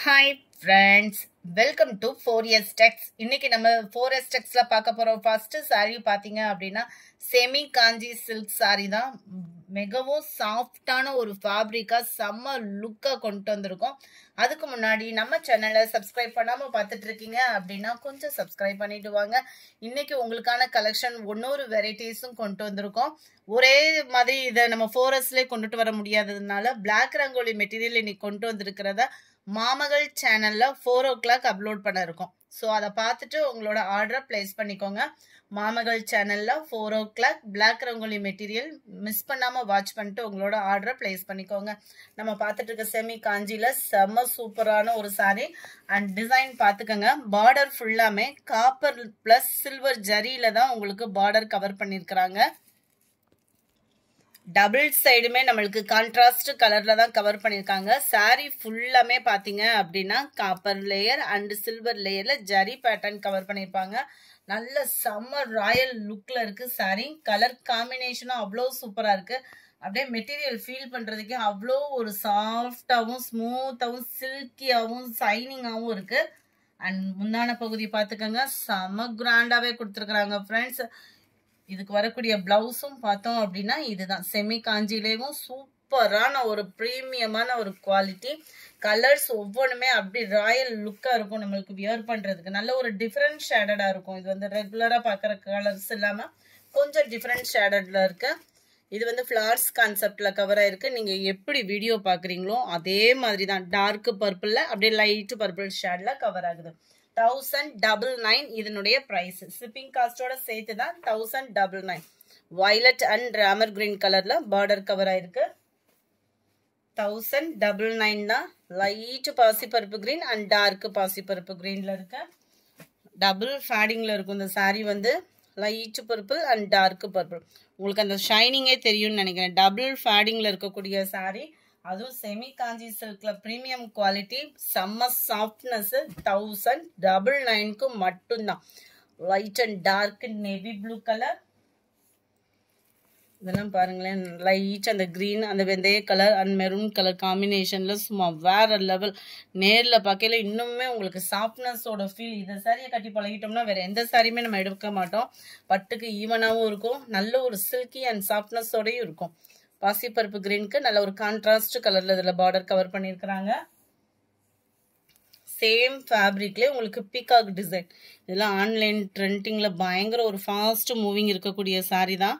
Hi friends, welcome to 4S Text. இன்னைக்கு நம்ம 4S Textல பார்க்க போறோம். ஃபர்ஸ்ட் saree பாத்தீங்க அப்படின்னா செமி காஞ்சி சில்க் saree தான். மிகவும் சாஃப்டான ஒரு ஃபேப்ரிக்கா செம்ம லுக்கா கொண்டு வந்திருக்கோம். அதுக்கு முன்னாடி நம்ம சேனலை சப்ஸ்கிரைப் பண்ணாம பார்த்துட்டு இருக்கீங்க அப்படின்னா கொஞ்சம் சப்ஸ்கிரைப் பண்ணிட்டு வாங்க. இன்னைக்கு உங்களுக்கான கலெக்ஷன் ஒன்னொரு வெரைட்டிஸும் கொண்டு வந்திருக்கோம். ஒரே மாதிரி இதை நம்ம 4Sலேயே கொண்டுட்டு வர முடியாததுனால பிளாக் ரங்கோலி மெட்டீரியல் இன்னைக்கு கொண்டு வந்திருக்கிறத மாமகள் சேனல்ல 4 o'clock அப்லோட் பண்ண இருக்கோம். ஸோ அதை பார்த்துட்டு உங்களோட ஆர்டரை பிளேஸ் பண்ணிக்கோங்க. மாமகள் சேனல்ல 4 o'clock black rangoli material miss பண்ணாம வாட்ச் பண்ணிட்டு உங்களோட ஆர்டரை பிளேஸ் பண்ணிக்கோங்க. நம்ம பார்த்துட்டு இருக்க செமி காஞ்சியில செம்ம சூப்பரான ஒரு சாரி அண்ட் டிசைன் பார்த்துக்கோங்க. பார்டர் ஃபுல்லாமே காப்பர் பிளஸ் சில்வர் ஜரியில தான் உங்களுக்கு பார்டர் கவர் பண்ணியிருக்கிறாங்க. டபுள் சைடுமே நம்மளுக்கு கான்ட்ராஸ்ட் கலர்ல தான் கவர் பண்ணிருக்காங்க. சாரி ஃபுல்லாமே பாத்தீங்க அப்படின்னா காப்பர் லேயர் அண்ட் சில்வர் லேயர்ல ஜரி பேட்டர்ன் கவர் பண்ணிருப்பாங்க. நல்ல செம்ம ராயல் லுக்ல இருக்கு சாரி. கலர் காம்பினேஷனும் அவ்வளோ சூப்பரா இருக்கு. அப்படியே மெட்டீரியல் ஃபீல் பண்றதுக்கே அவ்வளோ ஒரு சாஃப்டாகவும் ஸ்மூத்தாகவும் சில்கியாகவும் சைனிங்காகவும் இருக்கு. அண்ட் முந்தான பகுதி பார்த்துக்கோங்க, செம்ம கிராண்டாவே கொடுத்துருக்குறாங்க ஃப்ரெண்ட்ஸ். இதுக்கு வரக்கூடிய பிளவுஸும் பார்த்தோம் அப்படின்னா இதுதான் செமி காஞ்சிலேயும் சூப்பரான ஒரு பிரீமியமான ஒரு குவாலிட்டி. கலர்ஸ் ஒவ்வொன்றுமே அப்படி ராயல் லுக்கா இருக்கும். நம்மளுக்கு வியர் பண்றதுக்கு நல்ல ஒரு டிஃப்ரெண்ட் ஷேடடா இருக்கும். இது வந்து ரெகுலரா பார்க்குற கலர்ஸ் இல்லாம கொஞ்சம் டிஃப்ரெண்ட் ஷேடட்ல இருக்கு. இது வந்து ஃபிளார்ஸ் கான்செப்ட்ல கவர் ஆயிருக்கு. நீங்க எப்படி வீடியோ பாக்குறீங்களோ அதே மாதிரி தான் டார்க் பர்பிள்ல அப்படியே லைட் பர்பிள் ஷேட்ல கவர் ஆகுது. 1099 இதனுடைய பிரைஸ். ஷிப்பிங் காஸ்டோட சேர்த்து தான் 1099. வயலட் அண்ட் ராமர் கிரீன் கலர்ல பார்டர் கவர் ஆயிருக்கு. 1099 தான். லைட் பாசிப்பருப்பு கிரீன் அண்ட் டார்க் பாசிப்பருப்பு கிரீன்ல இருக்கு. டபுள் ஃபேடிங்ல இருக்கும் இந்த சாரி வந்து light purple and dark purple. உங்களுக்கு அந்த ஷைனிங்கே தெரியும்னு நினைக்கிறேன். டபுள் ஃபேடிங்ல இருக்கக்கூடிய சாரி, அதுவும் செமி காஞ்சி சில்க்ல பிரீமியம் குவாலிட்டி, செம்ம சாஃப்ட்னஸ். 1099க்கு மட்டும்தான். Light and dark navy blue colour, இதெல்லாம் பாருங்களேன். லைட் அந்த கிரீன் அந்த வெந்தய கலர் அண்ட் மெரூன் கலர் காம்பினேஷன்ல சும்மா வேற லெவல். நேர்ல பார்க்கல இன்னுமே உங்களுக்கு சாஃப்ட்னஸோட ஃபீல். இந்த சாரியை கட்டி பழகிட்டோம்னா வேற எந்த சாரியுமே நம்ம எடுக்க மாட்டோம். பட்டுக்கு ஈவனாகவும் இருக்கும், நல்ல ஒரு சில்கி அண்ட் சாஃப்ட்னஸோடையும் இருக்கும். பாசிப்பருப்பு கிரீனுக்கு நல்ல ஒரு கான்ட்ராஸ்ட் கலர்ல இதுல பார்டர் கவர் பண்ணிருக்கிறாங்க. சேம் ஃபேப்ரிக்லேயே உங்களுக்கு பீகாக் டிசைன். இதெல்லாம் ஆன்லைன் ட்ரெண்டிங்ல பயங்கர ஒரு ஃபாஸ்ட் மூவிங் இருக்கக்கூடிய சாரி தான்.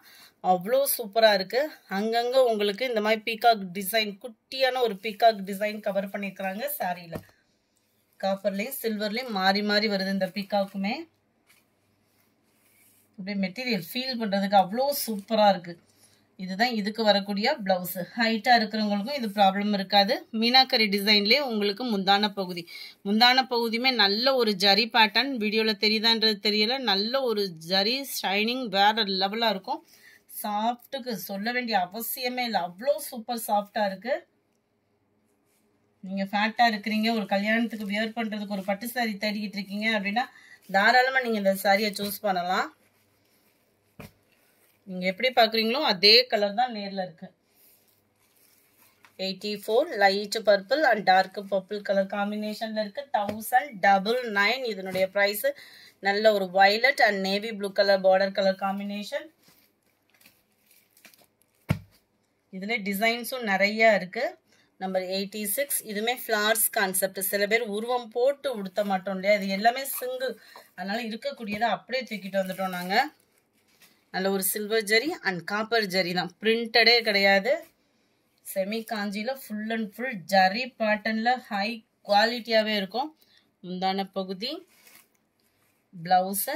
அவ்வளோ சூப்பரா இருக்கு. அங்கங்க உங்களுக்கு இந்த மாதிரி பீகாக் டிசைன், குட்டியான ஒரு பீகாக் டிசைன் கவர் பண்ணிருக்கிறாங்க சாரியில. காப்பர்லயும் சில்வர்லயும் மாறி மாறி வருது இந்த பீகாக்குமே. அப்படியே மெட்டீரியல் ஃபீல் பண்றதுக்கு அவ்வளோ சூப்பரா இருக்கு. இதுதான் இதுக்கு வரக்கூடிய பிளவுஸ். ஹைட்டா இருக்கிறவங்களுக்கும் இது ப்ராப்ளம் இருக்காது. மீனாக்கரி டிசைன்லயே உங்களுக்கு முந்தான பகுதி. முந்தான பகுதியுமே நல்ல ஒரு ஜரி பேட்டர்ன். வீடியோல தெரியுதான்றது தெரியல. நல்ல ஒரு ஜரி ஷைனிங் வேற லெவலா இருக்கும். சாஃப்ட்டுக்கு சொல்ல வேண்டிய அவசியமே இல்லை, அவ்வளோ சூப்பர் சாஃப்டா இருக்கு. நீங்க ஃபேட்டா இருக்கிறீங்க, ஒரு கல்யாணத்துக்கு வியர் பண்றதுக்கு ஒரு பட்டு சாரி தேடிக்கிட்டு இருக்கீங்க அப்படின்னா தாராளமா நீங்க இந்த சாரியை சூஸ் பண்ணலாம். நீங்க எப்படி பாக்குறீங்களோ அதே கலர் தான் நேர்ல இருக்கு. 84 light purple and dark purple colour காம்பினேஷன்ல இருக்கு. 1099 இதனுடைய பிரைஸ். நல்ல ஒரு violet and navy blue colour border colour combination. இதுல டிசைன்ஸும் நிறைய இருக்கு. நம்பர் 86 இதுமே ஃபிளார்ஸ் கான்செப்ட். சில பேர் உருவம் போட்டு உடுத்த மாட்டோம் இல்லையா, இது எல்லாமே சிங்கிள், அதனால இருக்கக்கூடியதை அப்படியே தூக்கிட்டு வந்துட்டோம் நாங்க. நல்ல ஒரு silver zari and copper zari தான், பிரிண்டடே கிடையாது. செமி காஞ்சியில ஃபுல் அண்ட் ஃபுல் ஜரி பேட்டர்ன்ல ஹை குவாலிட்டியாவே இருக்கும். முந்தான பகுதி, பிளவுஸ்,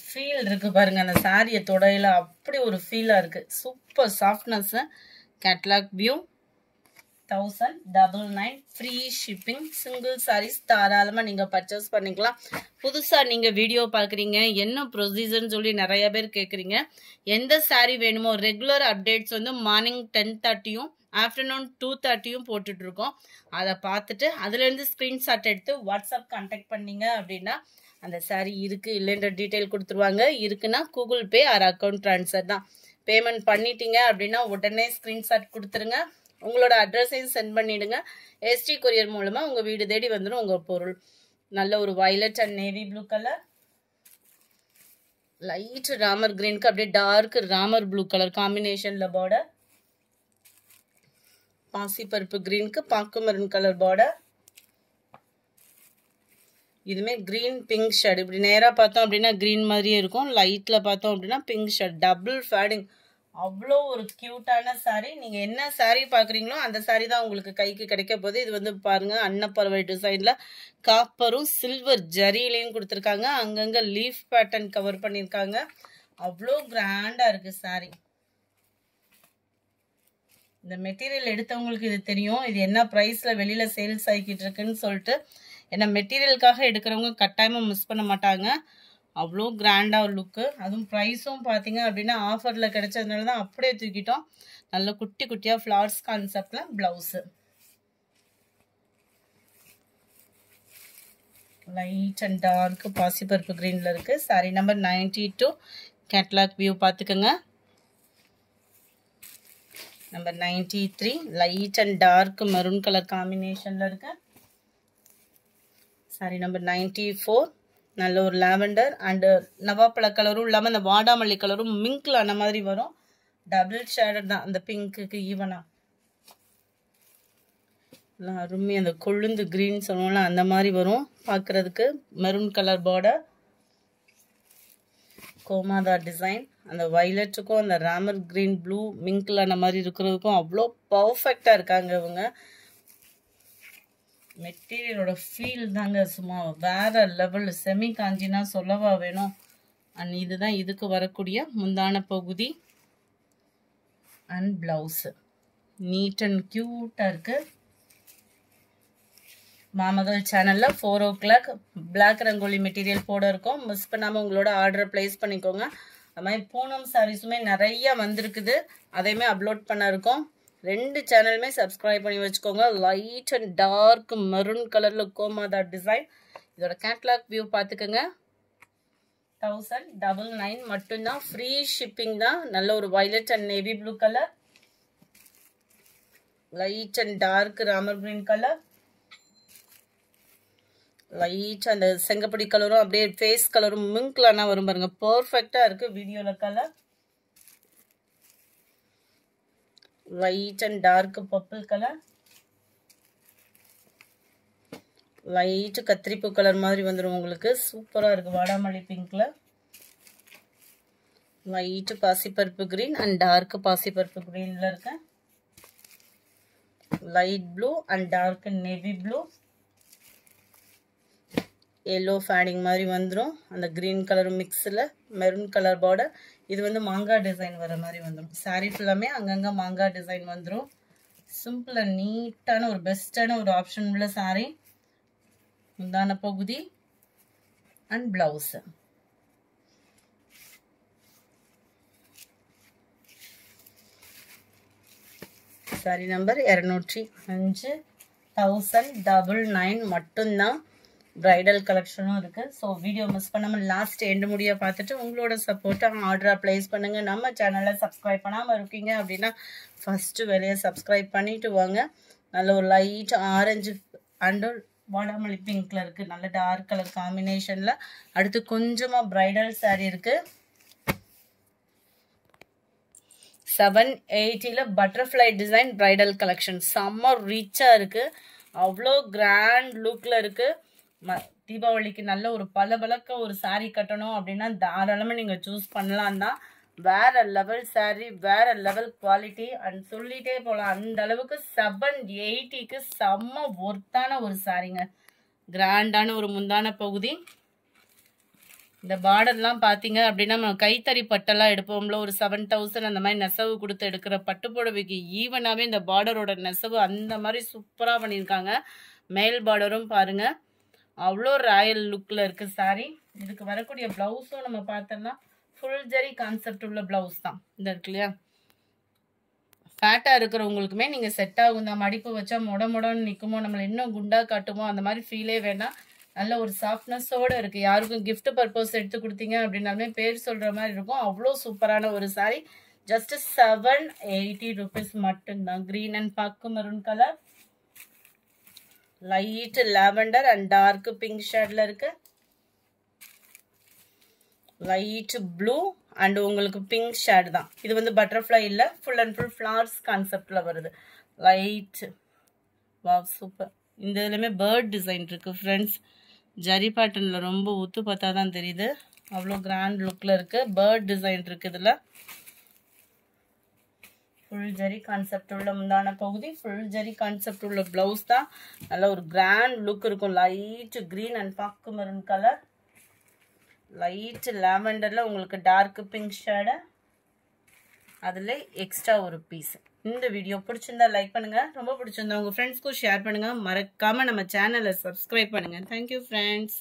ஃபீல் இருக்கு பாருங்க. அந்த சாரியை தொடையில அப்படி ஒரு ஃபீலா இருக்கு. Super softness. Catalogue view. 1099 free shipping. Single saris தாராளமா நீங்க பர்ச்சேஸ் பண்ணிக்கலாம். புதுசா நீங்க வீடியோ பாக்குறீங்க, என்ன ப்ரொசீஜர்னு சொல்லி நிறைய பேர் கேக்குறீங்க. எந்த சாரி வேணுமோ ரெகுலர் அப்டேட்ஸ் வந்து மார்னிங் 10:30யும் ஆஃப்டர்நூன் 2:30யும் போட்டுட்டு இருக்கோம். அதை பார்த்துட்டு அதுல இருந்து ஸ்கிரீன்ஷாட் எடுத்து வாட்ஸ்அப் கான்டாக்ட் பண்ணீங்க அப்படின்னா அந்த சாரி இருக்கு இல்லைன்ற டீட்டெயில் கொடுத்துருவாங்க. இருக்குன்னா Google Pay or account transfer தான். பேமெண்ட் பண்ணிட்டீங்க அப்படின்னா உடனே ஸ்க்ரீன்ஷாட் கொடுத்துருங்க. உங்களோட அட்ரஸையும் சென்ட் பண்ணிடுங்க. எஸ்டி கொரியர் மூலமா உங்க வீடு தேடி வந்துடும் உங்க பொருள். நல்ல ஒரு violet and navy blue colour, light Ramar கிரீனுக்கு அப்படியே டார்க் ராமர் ப்ளூ கலர் காம்பினேஷன்ல பார்டர், பாசிப்பருப்பு கிரீனுக்கு பாக்கு மெரூன் கலர் பார்டர். இதுமே கிரீன் பிங்க் ஷேட். இப்படி நேரா பார்த்தோம் அப்படின்னா கிரீன் மாதிரியே இருக்கும், லைட்ல பார்த்தோம் அப்படின்னா பிங்க் ஷேட். Double fading. அவ்வளோ ஒரு கியூட்டான சாரீ. நீங்க என்ன சாரீ பாக்குறீங்களோ அந்த சாரீ தான் உங்களுக்கு கைக்கு கிடைக்க போகுது. இது வந்து பாருங்க அன்னப்பறவை டிசைன்ல காப்பரும் சில்வர் ஜரியிலையும் கொடுத்துருக்காங்க. அங்கங்க லீஃப் பேட்டர்ன் கவர் பண்ணியிருக்காங்க. அவ்வளோ கிராண்டா இருக்கு சாரீ. இந்த மெட்டீரியல் எடுத்தவங்களுக்கு இது தெரியும், இது என்ன ப்ரைஸ்ல வெளியில சேல்ஸ் ஆகிக்கிட்டு இருக்குன்னு சொல்லிட்டு. ஏன்னா மெட்டீரியலுக்காக எடுக்கிறவங்க கட்டாயமாக மிஸ் பண்ண மாட்டாங்க. அவ்வளோ கிராண்டாக லுக்கு. அதுவும் ப்ரைஸும் பார்த்தீங்க அப்படின்னா ஆஃபரில் கிடைச்சதுனால தான் அப்படியே தூக்கிட்டோம். நல்ல குட்டி குட்டியாக ஃப்ளார்ஸ் கான்செப்டில் ப்ளவுஸு. லைட் அண்ட் டார்க் பாசிப்பருப்பு க்ரீனில் இருக்குது. சாரி நம்பர் 92. கேட்லாக் வியூ பார்த்துக்கோங்க. Number 93 light and dark maroon colour காம்பினேஷனில் இருக்கு. சாரி நம்பர் 94 நல்ல ஒரு லாவெண்டர் அண்ட் நவாப்பழ கலரும் இல்லாமல் அந்த வாடாமல்லி கலரும் மிங்க்ல அந்த மாதிரி வரும். டபுள் ஷேடட் தான் அந்த பிங்க்குக்கு ஈவனா. அருமையாக அந்த கொழுந்து கிரீன் சொல்லுவோம்ல அந்த மாதிரி வரும் பார்க்குறதுக்கு. மெரூன் கலர் பார்டர், கோமாதா டிசைன். அந்த வயலட்டுக்கும் அந்த ராமர் கிரீன் ப்ளூ மிங்க்ல அந்த மாதிரி இருக்கிறதுக்கும் அவ்வளோ பர்ஃபெக்டாக இருக்காங்க இவங்க. மெட்டீரியலோட ஃபீல் தாங்க சும்மா வேற லெவல். செமி காஞ்சினா சொல்லவா வேணும். அண்ட் இதுதான் இதுக்கு வரக்கூடிய முந்தான பகுதி அண்ட் பிளவுஸ். நீட் அண்ட் கியூட்டாக இருக்கு. மாமகள் சேனலில் 4 o'clock பிளாக் ரங்கோலி மெட்டீரியல் போட இருக்கும். மிஸ் பண்ணாமல் உங்களோட ஆர்டரை ப்ளேஸ் பண்ணிக்கோங்க. அது மாதிரி பூனம் சாரீஸுமே நிறைய வந்திருக்குது, அதையுமே அப்லோட் பண்ண இருக்கோம். 2 சேனலுமே சப்ஸ்கிரைப் பண்ணி வச்சுக்கோங்க. லைட் அண்ட் டார்க் மெரூன் கலரில் கோமாதா டிசைன். இதோட கேட்லாக் வியூ பார்த்துக்கோங்க. 1099 மட்டும்தான். ஃப்ரீ ஷிப்பிங் தான். நல்ல ஒரு violet and navy blue colour, light and dark ராமர் கிரீன் கலர், லைட் அந்த செங்கப்படி கலரும் அப்படியே ஃபேஸ் கலரும் மிங்க்லானா வரும் பாருங்க. பர்ஃபெக்டா இருக்கு வீடியோல colour. Light and dark purple colour, light கத்திரிப்பூ கலர் மாதிரி வந்துடும் உங்களுக்கு. சூப்பரா இருக்கு. வாடாமல்லி பிங்க்ல லைட் பாசிப்பருப்பு கிரீன் அண்ட் டார்க் பாசிப்பருப்பு கிரீன்ல இருக்கு. Light blue and dark navy blue, yellow fading மாதிரி வந்துடும். அந்த கிரீன் கலர் மிக்ஸில் மெரூன் கலர் பார்டர். இது வந்து மாங்காய் டிசைன் வர மாதிரி வந்துடும். சாரீ ஃபுல்லாமே அங்கங்கே மாங்காய் டிசைன் வந்துடும். சிம்பிள் அண்ட் நீட்டான ஒரு பெஸ்டான ஒரு ஆப்ஷன் உள்ள சாரீ. முந்தான பகுதி அண்ட் பிளவுஸ். சாரீ நம்பர் 205. 1099 மட்டும்தான். பிரைடல் கலெக்ஷனும் இருக்கு. ஸோ வீடியோ மிஸ் பண்ணாமல் லாஸ்ட் எண்டு முடிய பார்த்துட்டு உங்களோட சப்போர்ட்டை ஆர்டராக ப்ளேஸ் பண்ணுங்க. நம்ம சேனலை சப்ஸ்கிரைப் பண்ணாமல் இருக்கீங்க அப்படின்னா ஃபர்ஸ்ட் வேலையை சப்ஸ்கிரைப் பண்ணிட்டு வாங்க. நல்ல ஒரு லைட் ஆரஞ்சு அண்ட் வாடாமல்லி பிங்க்ல இருக்கு. நல்ல டார்க் கலர் காம்பினேஷன்ல. அடுத்து கொஞ்சமா பிரைடல் சாரீ இருக்கு. 780ல பட்டர்ஃப்ளை டிசைன் பிரைடல் கலெக்ஷன் செம்ம ரிச்சா இருக்கு. அவ்வளோ கிராண்ட் லுக்ல இருக்கு. தீபாவளிக்கு நல்ல ஒரு பளபளக்க ஒரு சாரீ கட்டணும் அப்படின்னா தாராளமாக நீங்கள் சூஸ் பண்ணலாம் தான். வேற லெவல் சாரீ, வேற லெவல் குவாலிட்டி அண்ட் சொல்லிட்டே போகலாம். அந்த அளவுக்கு 780க்கு செம்ம ஒர்த்தான ஒரு சாரீங்க. கிராண்டான ஒரு முந்தான பகுதி. இந்த பார்டர்லாம் பார்த்தீங்க அப்படின்னா நம்ம கைத்தறி பட்டெல்லாம் எடுப்போம்ல, ஒரு 7000 அந்த மாதிரி நெசவு கொடுத்து எடுக்கிற பட்டு புடவைக்கு ஈவனாகவே இந்த பார்டரோட நெசவு அந்த மாதிரி சூப்பராக பண்ணியிருக்காங்க. மேல் பார்டரும் பாருங்க அவ்வளோ ராயல் லுக்கில் இருக்குது சாரீ. இதுக்கு வரக்கூடிய ப்ளவுஸும் நம்ம பார்த்தோம்னா ஃபுல் ஜரி கான்செப்ட் உள்ள ப்ளவுஸ் தான். இந்த இருக்கு இல்லையா, ஃபேட்டாக இருக்கிறவங்களுக்குமே நீங்கள் செட் ஆகும் தான். மடிப்பு வச்சா மொடன்னு நிற்குமோ, நம்மளை இன்னும் குண்டா காட்டுமோ அந்த மாதிரி ஃபீலே வேண்டாம். நல்ல ஒரு சாஃப்ட்னஸோடு இருக்குது. யாருக்கும் கிஃப்ட் பர்பஸ் எடுத்து கொடுத்தீங்க அப்படின்னாலுமே பேர் சொல்கிற மாதிரி இருக்கும். அவ்வளோ சூப்பரான ஒரு சாரீ. ஜஸ்ட் 780 rupees மட்டும்தான். கிரீன் அண்ட் பாக்கு maroon colour, light lavender and dark pink ஷேட்ல இருக்கு, லைட் ப்ளூ அண்ட் உங்களுக்கு பிங்க் ஷேட் தான். இது வந்து பட்டர்ஃப்ளை இல்ல, ஃபுல் அண்ட் ஃபுல் ஃப்ளவர்ஸ் கான்செப்ட்ல வருது. Light wow super. இந்த இதுலயுமே பேர்ட் டிசைன் இருக்கு ஃப்ரெண்ட்ஸ். ஜரி பேட்டர்ன்ல ரொம்ப உத்து பார்த்தா தான் தெரியுது, அவ்வளோ கிராண்ட் லுக்ல இருக்கு. பேர்ட் டிசைன் இருக்கு இதுல. ஃபுல் ஜரி கான்செப்ட் உள்ள முந்தான பகுதி, ஃபுல் ஜரி கான்செப்ட் உள்ள பிளவுஸ் தான். நல்ல ஒரு கிராண்ட் லுக் இருக்கும். லைட் கிரீன் அண்ட் பாக்கு மெரூன் கலர், லைட் லாவெண்டர்ல உங்களுக்கு டார்க் பிங்க் ஷேடு, அதுல எக்ஸ்ட்ரா ஒரு பீஸ். இந்த வீடியோ பிடிச்சிருந்தா லைக் பண்ணுங்க, ரொம்ப பிடிச்சிருந்தா உங்க ஃப்ரெண்ட்ஸ்க்கும் ஷேர் பண்ணுங்க, மறக்காம நம்ம சேனலை சப்ஸ்கிரைப் பண்ணுங்க. Thank you friends.